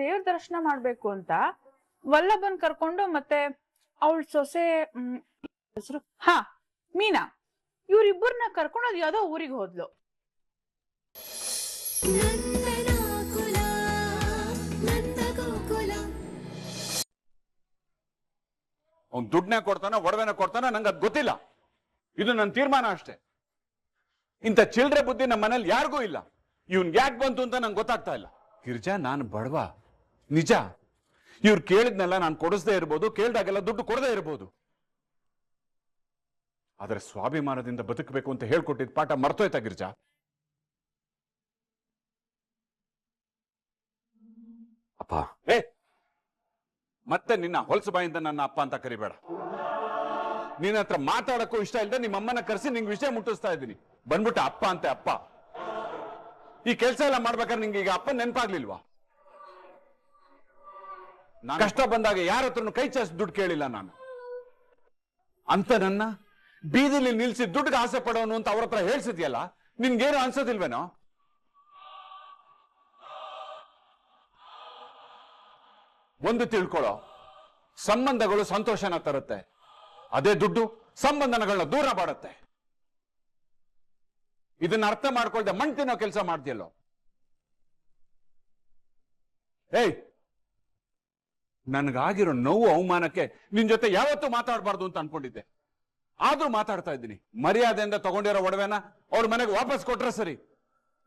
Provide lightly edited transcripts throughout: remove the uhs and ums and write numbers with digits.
ದೇವ್ರ ದರ್ಶನ ಮಾಡ್ಬೇಕು ಅಂತ ವಲ್ಲಭನ್ ಕರ್ಕೊಂಡು ಮತ್ತೆ ಅವಳ ಸೊಸೆ ಹೆಸರು ಮೀನಾ ಇವ್ರಿಬ್ಬರನ್ನ ಕರ್ಕೊಂಡು ಅದು ಯಾವ್ದೋ ಊರಿಗೆ ಹೋದ್ಲು. ಅವ್ನು ದುಡ್ಡನ್ನ ಕೊಡ್ತಾನ ಒಡವೆನ ಕೊಡ್ತಾನ ನಂಗೆ ಅದು ಗೊತ್ತಿಲ್ಲ. ಇದು ನನ್ನ ತೀರ್ಮಾನ ಅಷ್ಟೇ. ಇಂಥ ಚಿಲ್ಡ್ರೆ ಬುದ್ಧಿ ನಮ್ಮ ಮನೇಲಿ ಯಾರಿಗೂ ಇಲ್ಲ. ಇವ್ನ್ ಯಾಕೆ ಬಂತು ಅಂತ ನಂಗೆ ಗೊತ್ತಾಗ್ತಾ ಇಲ್ಲ. ಗಿರ್ಜಾ, ನಾನು ಬಡವ ನಿಜ. ಇವ್ರು ಕೇಳಿದ್ನೆಲ್ಲ ನಾನು ಕೊಡಿಸದೇ ಇರ್ಬೋದು, ಕೇಳ್ದಾಗೆಲ್ಲ ದುಡ್ಡು ಕೊಡದೇ ಇರ್ಬೋದು. ಆದ್ರೆ ಸ್ವಾಭಿಮಾನದಿಂದ ಬದುಕಬೇಕು ಅಂತ ಹೇಳ್ಕೊಟ್ಟಿದ್ ಪಾಠ ಮರ್ತೋಯ್ತಾ ಗಿರ್ಜಾ? ಅಪ್ಪ, ಮತ್ತೆ ನಿನ್ನ ಹೊಲಸು ಬಾಯಿಂದ ನನ್ನ ಅಪ್ಪ ಅಂತ ಕರಿಬೇಡ. ನಿನ್ನ ಹತ್ರ ಮಾತಾಡಕ್ಕೂ ಇಷ್ಟ ಇಲ್ಲದೆ ನಿಮ್ಮ ಅಮ್ಮನ ಕರೆಸಿ ನಿಂಗೆ ವಿಷಯ ಮುಟ್ಟಿಸ್ತಾ ಇದ್ದೀನಿ. ಬಂದ್ಬಿಟ್ಟು ಅಪ್ಪ ಅಂತೆ ಅಪ್ಪ. ಈ ಕೆಲಸ ಎಲ್ಲ ಮಾಡ್ಬೇಕಾದ್ರೆ ನಿಂಗೆ ಈಗ ಅಪ್ಪ ನೆನಪಾಗ್ಲಿಲ್ವಾ? ಕಷ್ಟ ಬಂದಾಗ ಯಾರ ಹತ್ರನು ಕೈ ಚಾಚಿ ದುಡ್ಡು ಕೇಳಿಲ್ಲ ನಾನು. ಅಂತ ನನ್ನ ಬೀದಿಲಿ ನಿಲ್ಸಿ ದುಡ್ಡಿಗೆ ಆಸೆ ಪಡೋನು ಅಂತ ಅವ್ರ ಹತ್ರ ಹೇಳ್ಸಿದ್ಯಲ್ಲ, ನಿನ್ಗೇನು ಅನ್ಸೋದಿಲ್ವೇನೋ? ಒಂದು ತಿಳ್ಕೊಳ್ಳೋ, ಸಂಬಂಧಗಳು ಸಂತೋಷನ ತರುತ್ತೆ, ಅದೇ ದುಡ್ಡು ಸಂಬಂಧಗಳನ್ನ ದೂರ ಮಾಡುತ್ತೆ. ಇದನ್ನ ಅರ್ಥ ಮಾಡ್ಕೊಳ್ದೆ ಮಣ್ಣು ತಿನ್ನೋ ಕೆಲಸ ಮಾಡ್ತೀಯಲ್ಲೋ. ನನ್ಗಾಗಿರೋ ನೋವು ಅವಮಾನಕ್ಕೆ ನಿನ್ ಜೊತೆ ಯಾವತ್ತೂ ಮಾತಾಡಬಾರ್ದು ಅಂತ ಅನ್ಕೊಂಡಿದ್ದೆ. ಆದ್ರೂ ಮಾತಾಡ್ತಾ ಇದ್ದೀನಿ. ಮರ್ಯಾದೆಯಿಂದ ತಗೊಂಡಿರೋ ಒಡವೆನ ಅವ್ರ ಮನೆಗೆ ವಾಪಸ್ ಕೊಟ್ರೆ ಸರಿ,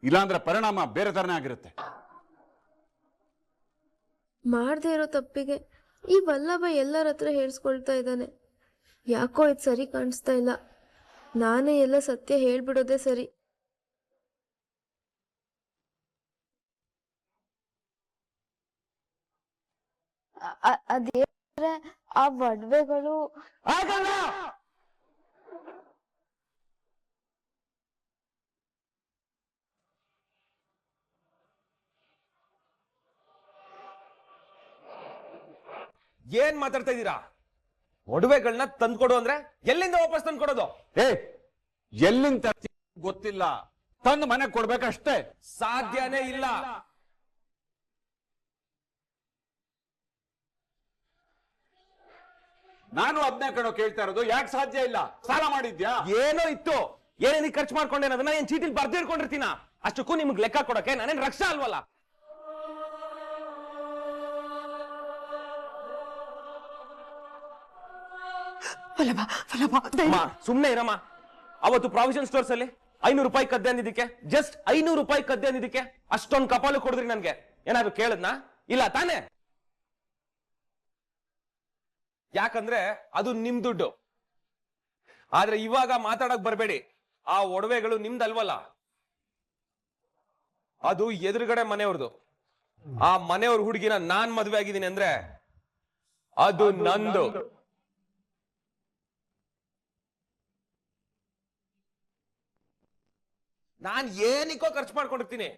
ಇಲ್ಲಾಂದ್ರೆ ಪರಿಣಾಮ ಬೇರೆ ತರನೇ ಆಗಿರುತ್ತೆ. ಮಾಡದೇ ಇರೋ ತಪ್ಪಿಗೆ ಈ ವಲ್ಲಭ ಎಲ್ಲರ ಹತ್ರ ಹೇಳ್ಸ್ಕೊಳ್ತಾ ಇದ್ದಾನೆ. ಯಾಕೋ ಇದು ಸರಿ ಕಾಣಿಸ್ತಾ ಇಲ್ಲ. ನಾನೇ ಎಲ್ಲ ಸತ್ಯ ಹೇಳ್ಬಿಡೋದೇ ಸರಿ. ಅದೇ ಆ ಒಡವೆಗಳು ಆಗಲ್ಲ. ಏನ್ ಮಾತಾಡ್ತಾ ಇದ್ದೀರಾ? ಒಡವೆಗಳನ್ನ ತಂದ್ಕೊಡು ಅಂದ್ರೆ ಎಲ್ಲಿಂದ ವಾಪಸ್ ತಂದ್ಕೊಡೋದು? ಎಲ್ಲಿಂದ ಗೊತ್ತಿಲ್ಲ, ತಂದು ಮನೆಗೆ ಕೊಡ್ಬೇಕಷ್ಟೇ. ಸಾಧ್ಯನೇ ಇಲ್ಲ. ನಾನು ಅದನ್ನೇ ಕಣೋ ಕೇಳ್ತಾ ಇರೋದು. ಯಾಕೆ ಸಾಧ್ಯ ಇಲ್ಲ? ಸಾಲ ಮಾಡಿದ್ಯಾ? ಏನೋ ಇತ್ತು, ಏನೇನಿಗೆ ಖರ್ಚು ಮಾಡ್ಕೊಂಡೇನ ಅದನ್ನ ಏನ್ ಚೀಟಿಲ್ ಬರ್ದು ಇಟ್ಕೊಂಡಿರ್ತೀನ? ಅಷ್ಟಕ್ಕೂ ನಿಮ್ಗೆ ಲೆಕ್ಕ ಕೊಡಕ್ಕೆ ನಾನೇನ್ ರಕ್ಷಾ ಅಲ್ವಲ್ಲ. ಸುಮ್ನೆ ಇರಮ್ಮ. ಅವತ್ತು ಪ್ರಾವಿಷನ್ ಸ್ಟೋರ್ಸ್ ಅಲ್ಲಿ 500 ರೂಪಾಯಿ ಕದ್ದೆ ಅಂದಿದ್ದಕ್ಕೆ, ಜಸ್ಟ್ 500 ರೂಪಾಯಿ ಕದ್ದೆ ಅಂದಿದ್ದಕ್ಕೆ ಅಷ್ಟೊಂದು ಕಪಾಲು ಕೊಡಿದ್ರಿ ನನ್ಗೆ. ಏನಾದ್ರು ಕೇಳದ್ನಾ? ಇಲ್ಲ ತಾನೇ? ಯಾಕಂದ್ರೆ ಅದು ನಿಮ್ ದುಡ್ಡು. ಆದ್ರೆ ಇವಾಗ ಮಾತಾಡಕ್ ಬರ್ಬೇಡಿ. ಆ ಒಡವೆಗಳು ನಿಮ್ದಲ್ವಲ್ಲ, ಅದು ಎದುರುಗಡೆ ಮನೆಯವ್ರದು. ಆ ಮನೆಯವ್ರ ಹುಡುಗಿನ ನಾನ್ ಮದ್ವೆ ಆಗಿದ್ದೀನಿ ಅಂದ್ರೆ ಅದು ನಂದು. ನಾನ್ ಏನಿಕ್ಕೋ ಖರ್ಚು ಮಾಡ್ಕೊಂಡಿರ್ತೀನಿ.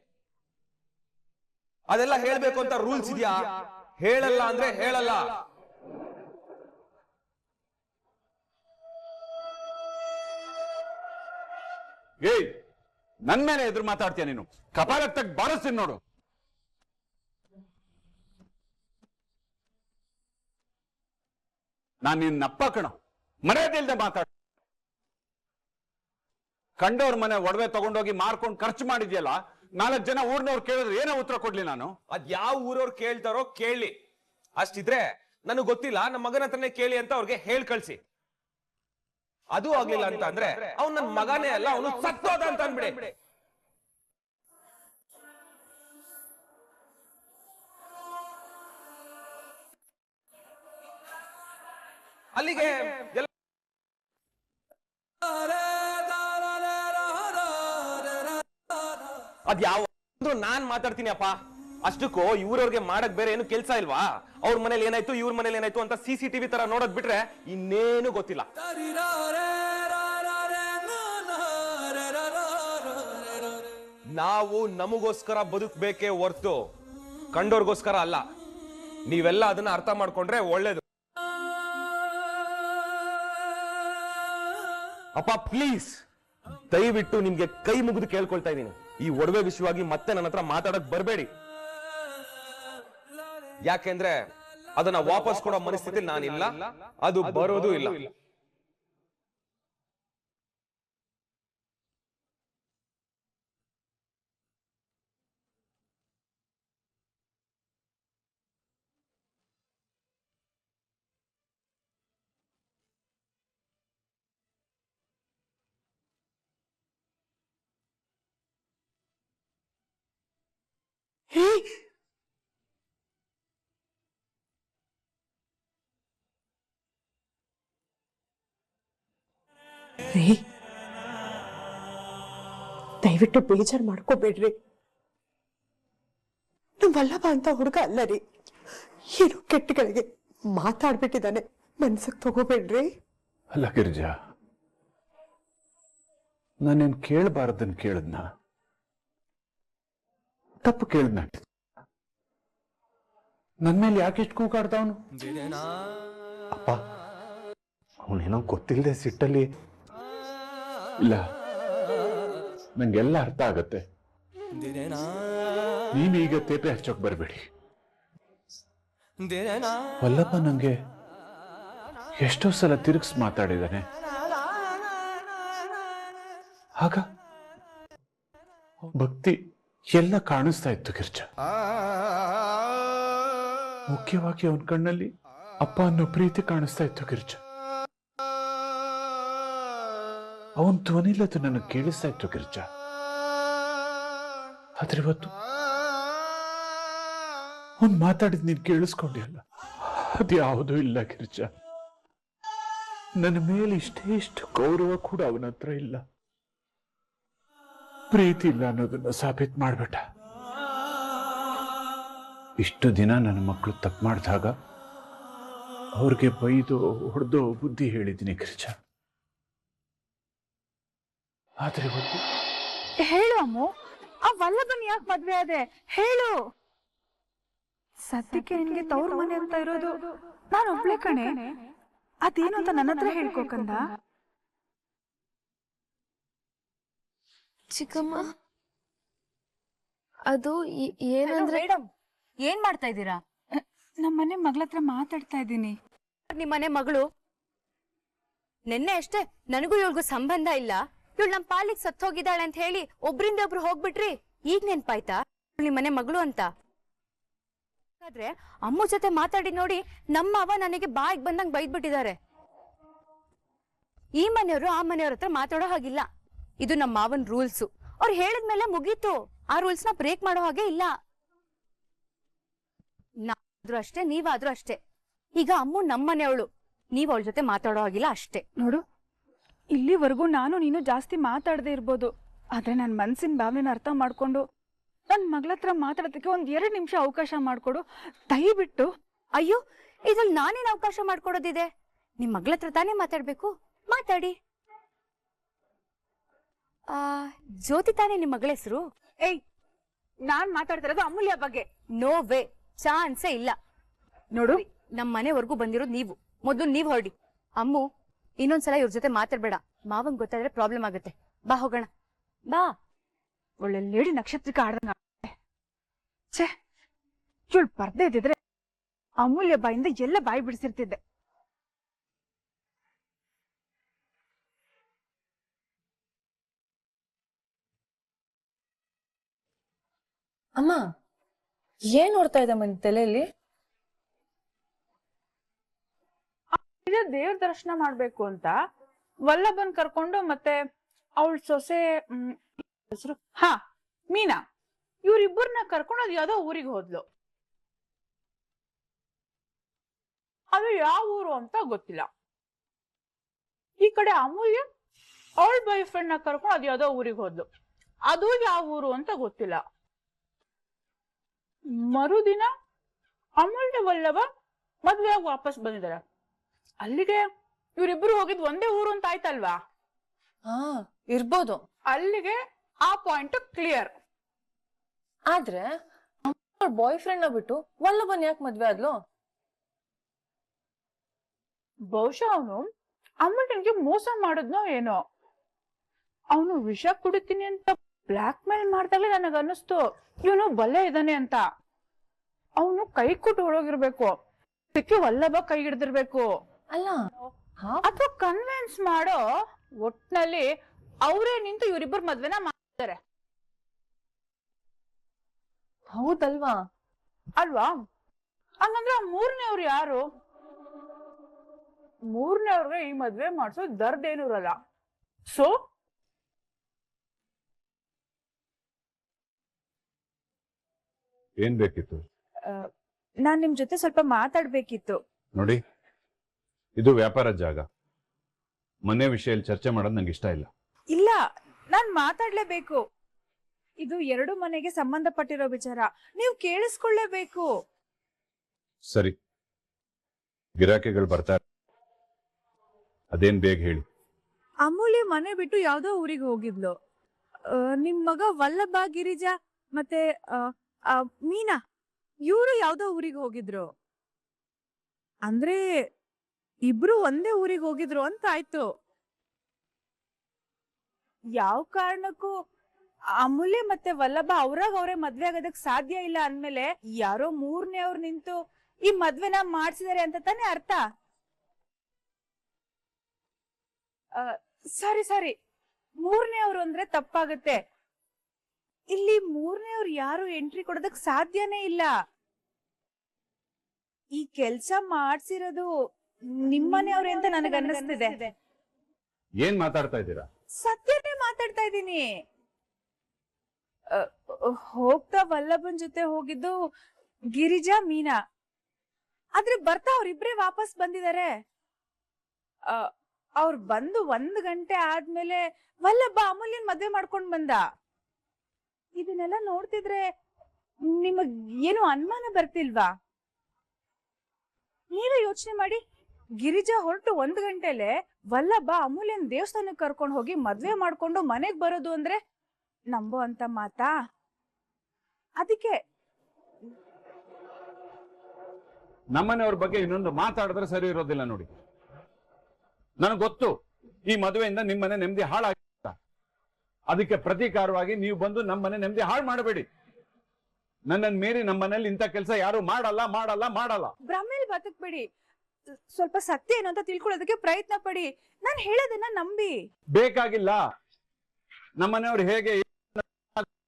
ಅದೆಲ್ಲ ಹೇಳ್ಬೇಕು ಅಂತ ರೂಲ್ಸ್ ಇದೆಯಾ? ಹೇಳಲ್ಲ ಅಂದ್ರೆ ಹೇಳಲ್ಲ. ನನ್ ಮೇಲೆ ಎದುರು ಮಾತಾಡ್ತೀಯ ನೀನು? ಕಪಾಲಕ್ಕೆ ತಗ್ ಬಾರಿಸ್ತೀನಿ ನೋಡು. ನಾನ್ ನಿನ್ನಪ್ಪ ಕಣೋ, ಮರ್ಯಾದೆ ಮಾತಾಡ. ಕಂಡವ್ರ ಮನೆ ಒಡವೆ ತಗೊಂಡೋಗಿ ಮಾರ್ಕೊಂಡು ಖರ್ಚು ಮಾಡಿದ್ಯಲ್ಲ, 4 ಜನ ಊರ್ನವ್ರು ಕೇಳಿದ್ರೆ ಏನೋ ಉತ್ತರ ಕೊಡ್ಲಿ ನಾನು? ಅದ್ ಯಾವ ಊರವ್ರು ಕೇಳ್ತಾರೋ ಕೇಳಿ. ಅಷ್ಟಿದ್ರೆ ನನಗ್ ಗೊತ್ತಿಲ್ಲ, ನಮ್ಮ ಮಗನ ಹತ್ರನೇ ಕೇಳಿ ಅಂತ ಅವ್ರಿಗೆ ಹೇಳ್ ಕಳ್ಸಿ. ಅದು ಆಗ್ಲಿಲ್ಲ ಅಂತ ಅಂದ್ರೆ ಅವ್ನು ನನ್ ಮಗನೇ ಅಲ್ಲ, ಅವನು ಸತ್ತೋದ ಅಂತ ಅನ್ಬಿಡಿ. ಅಲ್ಲಿಗೆ ಅದ್ ಯಾವ ನಾನ್ ಮಾತಾಡ್ತೀನಿ ಅಪ್ಪ. ಅಷ್ಟಕ್ಕೂ ಇವ್ರವ್ರಿಗೆ ಮಾಡಕ್ ಬೇರೆ ಏನು ಕೆಲ್ಸ ಇಲ್ವಾ? ಅವ್ರ ಮನೇಲಿ ಏನಾಯ್ತು, ಇವ್ರ ಮನೇಲಿ ಏನಾಯ್ತು ಅಂತ CCTV ತರ ನೋಡೋದ್ ಬಿಟ್ರೆ ಇನ್ನೇನು ಗೊತ್ತಿಲ್ಲ. ನಾವು ನಮಗೋಸ್ಕರ ಬದುಕ್ಬೇಕೇ ಹೊರ್ತು ಕಂಡೋರ್ಗೋಸ್ಕರ ಅಲ್ಲ. ನೀವೆಲ್ಲ ಅದನ್ನ ಅರ್ಥ ಮಾಡ್ಕೊಂಡ್ರೆ ಒಳ್ಳೇದು. ಅಪ್ಪ ಪ್ಲೀಸ್, ದಯವಿಟ್ಟು ನಿಮ್ಗೆ ಕೈ ಮುಗಿದು ಕೇಳ್ಕೊಳ್ತಾ ಇದೀನಿ, ಈ ಒಡವೆ ವಿಷಯವಾಗಿ ಮತ್ತೆ ನನ್ನ ಹತ್ರ ಮಾತಾಡಕ್ ಬರ್ಬೇಡಿ. ಯಾಕೆಂದ್ರೆ ಅದನ್ನ ವಾಪಸ್ ಕೊಡೋ ಮನಸ್ಥಿತಿ ನಾನಿಲ್ಲ, ಅದು ಬರೋದು ಇಲ್ಲ. ರೀ, ದಯವಿಟ್ಟು ಬೇಜಾರು ಮಾಡ್ಕೋಬೇಡ್ರಿ. ನಮ್ ವಲ್ಲಭ ಅಂತ ಹುಡುಗ ಅಲ್ಲ ರೀ, ಏನು ಕೆಟ್ಟಗಳಿಗೆ ಮಾತಾಡ್ಬಿಟ್ಟಿದ್ದಾನೆ, ಮನ್ಸಕ್ ತಗೋಬೇಡ್ರಿ. ಅಲ್ಲ ಗಿರಿಜಾ, ನಾನೇನ್ ಕೇಳಬಾರ್ದನ್ ಕೇಳದ್ನ? ತಪ್ಪು ಕೇಳದ್ನ? ನನ್ ಮೇಲೆ ಯಾಕೆಷ್ಟು ಕೂಗಾಡ್ದವನು? ಅಪ್ಪ, ಅವನೇನೋ ಗೊತ್ತಿಲ್ಲದೆ ಸಿಟ್ಟಲ್ಲಿ. ಇಲ್ಲ, ನಂಗೆಲ್ಲ ಅರ್ಥ ಆಗತ್ತೆ. ನೀವೀಗ ತೇಪೆ ಹಚ್ಚೋಕ್ ಬರ್ಬೇಡಿ. ವಲ್ಲಭ ನಂಗೆ ಎಷ್ಟೋ ಸಲ ತಿರುಗಿಸ್ ಮಾತಾಡಿದಾನೆ. ಆಗ ಭಕ್ತಿ ಎಲ್ಲ ಕಾಣಿಸ್ತಾ ಇತ್ತು ಗಿರ್ಜಾ. ಮುಖ್ಯವಾಗಿ ಅವನ ಕಣ್ಣಲ್ಲಿ ಅಪ್ಪ ಅನ್ನೋ ಪ್ರೀತಿ ಕಾಣಿಸ್ತಾ ಇತ್ತು ಗಿರ್ಜಾ. ಅವನ್ ಧ್ವನಿಲದು ನನಗೆ ಕೇಳಿಸ್ತಾ ಇತ್ತು ಗಿರ್ಜಾ. ಆದ್ರೆ ಇವತ್ತು ಅವನ್ ಮಾತಾಡಿದ್ ನೀನ್ ಕೇಳಿಸ್ಕೊಂಡಿಯಲ್ಲ, ಅದ್ಯಾವುದೂ ಇಲ್ಲ ಗಿರ್ಜಾ. ನನ್ನ ಮೇಲೆ ಇಷ್ಟು ಗೌರವ ಕೂಡ ಅವನ ಹತ್ರ ಇಲ್ಲ. ಪ್ರೀತಿ ಇಲ್ಲ ಅನ್ನೋದನ್ನ ಸಾಬೀತ್ ಮಾಡ್ಬಿಟ್ಟ. ಇಷ್ಟು ದಿನ ನನ್ನ ಮಕ್ಕಳು ತಪ್ಪು ಮಾಡಿದಾಗ ಅವ್ರಿಗೆ ಬೈದು ಹೊಡೆದು ಬುದ್ಧಿ ಹೇಳಿದ್ದೀನಿ ಗಿರ್ಜಾ. ಆದ್ರೆ ಇವತ್ತು ಹೇಳು ಅಮ್ಮು, ಆ ವಲ್ಲಭನ್ ಯಾಕೆ ಮದ್ವೆ ಆದೆ ಹೇಳು. ಸದ್ಯಕ್ಕೆ ನಿನ್ಗೆ ತವ್ರ ಮನೆ ಅಂತ ಇರೋದು ನಾನು ಒಬ್ಳೆ ಕಣೆ. ಅದೇನು ಅಂತ ನನ್ನ ಹತ್ರ ಹೇಳ್ಕೋಕಂದ. ಚಿಕ್ಕಮ್ಮ, ಅದು ಏನಂದ್ರೆ ಮೇಡಮ್, ಏನ್ ಮಾಡ್ತಾ ಇದ್ದೀರಾ? ನಮ್ಮನೆ ಮಗಳ ಹತ್ರ ಮಾತಾಡ್ತಾ ಇದ್ದೀನಿ. ನಿಮ್ಮನೆ ಮಗಳು ನಿನ್ನೆ ಅಷ್ಟೇ ನನಗೂ ಇವಳಿಗೂ ಸಂಬಂಧ ಇಲ್ಲ, ಇವಳು ನಮ್ ಪಾಲಿಗೆ ಸತ್ ಹೋಗಿದ್ದಾಳೆ ಅಂತ ಹೇಳಿ ಒಬ್ರಿಂದ ಒಬ್ರು ಹೋಗ್ಬಿಟ್ರಿ. ಈಗ ನೆನ್ಪಾಯ್ತಾ ನಿಮ್ಮನೆ ಮಗಳು ಅಂತ? ಆದ್ರೆ ಅಮ್ಮ ಜೊತೆ ಮಾತಾಡಿ ನೋಡಿ ನಮ್ಮ ಅವ್ವ ನನಗೆ ಬಾಯಿಗೆ ಬಂದಂಗ್ ಬೈದ್ಬಿಟ್ಟಿದ್ದಾರೆ. ಈ ಮನೆಯವರು ಆ ಮನೆಯವ್ರ ಹತ್ರ ಮಾತಾಡೋ ಹಾಗಿಲ್ಲ, ಇದು ನಮ್ಮ ಮಾವನ್ ರೂಲ್ಸು. ಅವ್ರು ಹೇಳಿದ್ಮೇಲೆ ಮುಗೀತು, ಆ ರೂಲ್ಸ್ ನ ಬ್ರೇಕ್ ಮಾಡೋ ಹಾಗೆ ಇಲ್ಲ. ನಾದ್ರೂ ಅಷ್ಟೇ, ನೀವಾದ್ರೂ ಅಷ್ಟೇ. ಈಗ ಅಮ್ಮ ನಮ್ಮನೆಯವಳು, ನೀವ್ ಅವಳ ಜೊತೆ ಮಾತಾಡೋ ಹಾಗಿಲ್ಲ ಅಷ್ಟೇ. ನೋಡು, ಇಲ್ಲಿವರೆಗೂ ನಾನು ನೀನು ಜಾಸ್ತಿ ಮಾತಾಡದೆ ಇರ್ಬೋದು, ಆದ್ರೆ ನನ್ನ ಮನ್ಸಿನ ಭಾವನೆನ ಅರ್ಥ ಮಾಡ್ಕೊಂಡು ನನ್ನ ಮಗಳ ಹತ್ರ ಮಾತಾಡೋದಕ್ಕೆ 1-2 ನಿಮಿಷ ಅವಕಾಶ ಮಾಡ್ಕೊಡು ದಯವಿಟ್ಟು. ಅಯ್ಯೋ, ಇದ್ರಲ್ಲಿ ನಾನೇನ್ ಅವಕಾಶ ಮಾಡ್ಕೊಡೋದಿದೆ? ನಿಮ್ ಮಗಳ ಹತ್ರ ತಾನೇ ಮಾತಾಡ್ಬೇಕು, ಮಾತಾಡಿ. ಜ್ಯೋತಿ ತಾನೇ ನಿಮ್ ಮಗಳ ಹೆಸರು? ಏಯ್, ನಾನ್ ಮಾತಾಡ್ತಿರೋದು ಅಮೂಲ್ಯ ಬಗ್ಗೆ. ನೋ ವೇ, ಚಾನ್ಸೇ ಇಲ್ಲ. ನೋಡು, ನಮ್ ಮನೆವರೆಗೂ ಬಂದಿರೋದು ನೀವು, ಮೊದ್ಲು ನೀವ್ ಹೊರಡಿ. ಅಮ್ಮು, ಇನ್ನೊಂದ್ಸಲ ಇವ್ರ ಜೊತೆ ಮಾತಾಡ್ಬೇಡ, ಮಾವಂಗ್ ಗೊತ್ತಾದ್ರೆ ಪ್ರಾಬ್ಲಮ್ ಆಗುತ್ತೆ. ಬಾ ಹೋಗೋಣ, ಬಾ. ಒಳ್ಳೆ ಲೇಡಿ ನಕ್ಷತ್ರಿಕ ಆಡ್ದಂಗ. ಛೇ, ಇವಳು ಬರ್ದೇ ಇದ್ದಿದ್ರೆ ಅಮೂಲ್ಯ ಬಾಯಿಂದ ಎಲ್ಲ ಬಾಯಿ ಬಿಡಿಸಿರ್ತಿದ್ದೆ. ಅಮ್ಮ, ಏನ್ ನೋಡ್ತಾ ಇದ್ದ ಮನ್ ತಲೆಯಲ್ಲಿ? ದೇವ್ರ ದರ್ಶನ ಮಾಡ್ಬೇಕು ಅಂತ ವಲ್ಲಭನ್ ಕರ್ಕೊಂಡು ಮತ್ತೆ ಅವಳ ಸೊಸೆ ಹೆಸರು ಮೀನಾ, ಇವ್ರಿಬ್ಬರನ್ನ ಕರ್ಕೊಂಡು ಅದು ಯಾವ್ದೋ ಊರಿಗೆ ಹೋದ್ಲು. ಅದು ಯಾವ ಊರು ಅಂತ ಗೊತ್ತಿಲ್ಲ. ಈ ಕಡೆ ಅಮೂಲ್ಯ ಅವಳ ಬಾಯ್ ಫ್ರೆಂಡ್ ನ ಕರ್ಕೊಂಡು ಅದು ಯಾವ್ದೋ ಊರಿಗೆ ಹೋದ್ಲು. ಅದು ಯಾವ ಊರು ಅಂತ ಗೊತ್ತಿಲ್ಲ. ಮರುದಿನ ಅಮೂಲ್ಯ ವಲ್ಲಭ ಮದ್ವೆಯಾಗಿ ವಾಪಸ್ ಬಂದಿದ್ದಾರೆ. ಅಲ್ಲಿಗೆ ಇವ್ರಿಬ್ರು ಹೋಗಿದ್ ಒಂದೇ ಊರು ಅಂತ ಆಯ್ತಲ್ವಾ? ಇರ್ಬೋದು. ಅಲ್ಲಿಗೆ ಆ ಪಾಯಿಂಟ್ ಕ್ಲಿಯರ್. ಆದ್ರೆ ಬಾಯ್ ಫ್ರೆಂಡ್ ನ ಬಿಟ್ಟು ವಲ್ಲಭನ್ ಯಾಕೆ ಮದ್ವೆ ಆದ್ಲು? ಬಹುಶಃ ಅವನು ಅಮ್ಮನಿಗೆ ಮೋಸ ಮಾಡಿದ್ನೋ ಏನೋ. ಅವನು ವಿಷ ಕುಡಿತೀನಿ ಅಂತ ಬ್ಲಾಕ್ ಮೇಲ್ ಮಾಡ್ದಾಗ್ಲೇ ನನಗ ಅನ್ನಿಸ್ತು ಇವನು ಬಲ್ಲೆ ಇದ್ದಾನೆ ಅಂತ. ಅವನು ಕೈ ಕೊಟ್ಟು ಹೊಡೋಗಿರ್ಬೇಕು, ಅದಕ್ಕೆ ವಲ್ಲಭ ಕೈ ಹಿಡ್ದಿರ್ಬೇಕು. ಅಲ್ಲ ಅಥವಾ ಕನ್ವಿನ್ಸ್ ಮಾಡೋ ಒಟ್ನಲ್ಲಿ ಅವರೇ ನಿಂತು ಇವರಿಬ್ಬರ ಮದ್ವೆನ ಮಾಡ್ತಾರೆ. ಹೌದಲ್ವಾ? ಅಲ್ವಾ? ಹಂಗಂದ್ರೆ ಮೂರನೇವ್ರು ಯಾರು? ಮೂರನೇವ್ರಿಗೆ ಈ ಮದ್ವೆ ಮಾಡ್ಸೋ ದರ್ದ್ ಏನು ಇರಲ್ಲ. ಸೊ ಏನ್ ಬೇಕಿತ್ತು? ನಾನ್ ನಿಮ್ ಜೊತೆ ಸ್ವಲ್ಪ ಮಾತಾಡ್ಬೇಕಿತ್ತು. ನೋಡಿ, ಇದು ವ್ಯಾಪಾರದ ಜಾಗ, ಮನೆ ವಿಷಯದಲ್ಲಿ ಚರ್ಚೆ ಮಾಡೋದು ನಂಗೆ ಇಷ್ಟ ಇಲ್ಲ. ಇಲ್ಲ, ನಾನ್ ಮಾತಾಡ್ಲೇಬೇಕು. ಇದು ಎರಡು ಮನೆಗೆ ಸಂಬಂಧಪಟ್ಟಿರೋ ವಿಚಾರ, ನೀವು ಕೇಳಿಸ್ಕೊಳ್ಳೇಬೇಕು. ಸರಿ, ಗಿರಾಕಿಗಳು ಬರ್ತಾರೆ, ಅದೇನ್ ಬೇಗ ಹೇಳಿ. ಅಮೂಲ್ಯ ಮನೆ ಬಿಟ್ಟು ಯಾವ್ದೋ ಊರಿಗೆ ಹೋಗಿದ್ಲು. ನಿಮ್ ಮಗ ವಲ್ಲಭ, ಗಿರಿಜಾ ಮತ್ತೆ ಮೀನಾ ಇವ್ರು ಯಾವ್ದೋ ಊರಿಗೆ ಹೋಗಿದ್ರು. ಅಂದ್ರೆ ಇಬ್ರು ಒಂದೇ ಊರಿಗೆ ಹೋಗಿದ್ರು ಅಂತ ಆಯ್ತು. ಯಾವ ಕಾರಣಕ್ಕೂ ಅಮೂಲ್ಯ ಮತ್ತೆ ವಲ್ಲಭ ಅವ್ರಾಗ ಅವರೇ ಮದ್ವೆ ಆಗೋದಕ್ ಸಾಧ್ಯ ಇಲ್ಲ ಅಂದ್ಮೇಲೆ ಯಾರೋ ಮೂರನೇ ಅವ್ರು ನಿಂತು ಈ ಮದ್ವೆನ ಮಾಡ್ಸಿದಾರೆ ಅಂತ ತಾನೇ ಅರ್ಥ. ಸರಿ, ಮೂರನೇ ಅವ್ರು ಅಂದ್ರೆ ತಪ್ಪಾಗತ್ತೆ. ಇಲ್ಲಿ ಮೂರನೇ ಅವ್ರು ಯಾರು ಎಂಟ್ರಿ ಕೊಡೋದಕ್ ಸಾಧ್ಯನೇ ಇಲ್ಲ. ಈ ಕೆಲ್ಸ ಮಾಡ್ಸಿರೋದು ನಿಮ್ಮನೆಯವ್ರೆ ಅಂತ ನನಗೆ ಅನ್ನಿಸ್ತಿದೆ. ಏನ್ ಮಾತಾಡ್ತಾ ಇದ್ದೀರಾ? ಸತ್ಯನೇ ಮಾತಾಡ್ತಾ ಇದ್ದೀನಿ. ಹೋಗ್ತಾ ವಲ್ಲಭನ್ ಜೊತೆ ಹೋಗಿದ್ದು ಗಿರಿಜಾ, ಮೀನಾ. ಆದ್ರೆ ಬರ್ತಾ ಅವ್ರಿಬ್ರೇ ವಾಪಸ್ ಬಂದಿದ್ದಾರೆ. ಅವ್ರು ಬಂದು 1 ಗಂಟೆ ಆದ್ಮೇಲೆ ವಲ್ಲಭ ಅಮೂಲ್ಯನ್ ಮದ್ವೆ ಮಾಡ್ಕೊಂಡ್ ಬಂದ. ಇದನ್ನೆಲ್ಲ ನೋಡ್ತಿದ್ರೆ ನಿಮಗ್ ಏನು ಅನುಮಾನ ಬರ್ತಿಲ್ವಾ? ನೀವೇ ಯೋಚನೆ ಮಾಡಿ. ಗಿರಿಜಾ ಹೊರಟು 1 ಗಂಟೆಲೆ ವಲ್ಲಭ ಅಮೂಲ್ಯನ್ ದೇವಸ್ಥಾನಕ್ಕೆ ಕರ್ಕೊಂಡು ಹೋಗಿ ಮದ್ವೆ ಮಾಡ್ಕೊಂಡು ಮನೆಗ್ ಬರೋದು ಅಂದ್ರೆ ನಂಬೋ ಅಂತ ಮಾತಾ? ಅದಕ್ಕೆ ನಮ್ಮನೆಯವ್ರ ಬಗ್ಗೆ ಇನ್ನೊಂದು ಮಾತಾಡಿದ್ರೆ ಸರಿ ಇರೋದಿಲ್ಲ. ನೋಡಿ, ನನಗೆ ಗೊತ್ತು ಈ ಮದುವೆಯಿಂದ ನಿಮ್ಮನೆ ನೆಮ್ಮದಿ ಹಾಳಾಗಿತ್ತ. ಅದಕ್ಕೆ ಪ್ರತೀಕಾರವಾಗಿ ನೀವು ಬಂದು ನಮ್ಮನೆ ನೆಮ್ಮದಿ ಹಾಳು ಮಾಡಬೇಡಿ. ನನ್ನನ್ನು ಮೀರಿ ನಮ್ಮನೇಲಿ ಇಂಥ ಕೆಲಸ ಯಾರು ಮಾಡಲ್ಲ ಮಾಡಲ್ಲ ಮಾಡಲ್ಲ. ಭ್ರಮೇಲ್ ಬದುಕ್ಬೇಡಿ. ಸ್ವಲ್ಪ ಸತ್ಯ ಏನು ಅಂತ ತಿಳ್ಕೊಳ್ಳೋದಕ್ಕೆ ಪ್ರಯತ್ನ ಪಡಿ. ನಾನು ಹೇಳೋದನ್ನ ನಂಬಿ. ಬೇಕಾಗಿಲ್ಲ. ನಮ್ಮನೆಯವ್ರು ಹೇಗೆ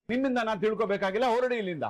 ನಿಮ್ಮಿಂದ ನಾನು ತಿಳ್ಕೊಬೇಕಾಗಿಲ್ಲ. ಹೊರಡಿ ಇಲ್ಲಿಂದ.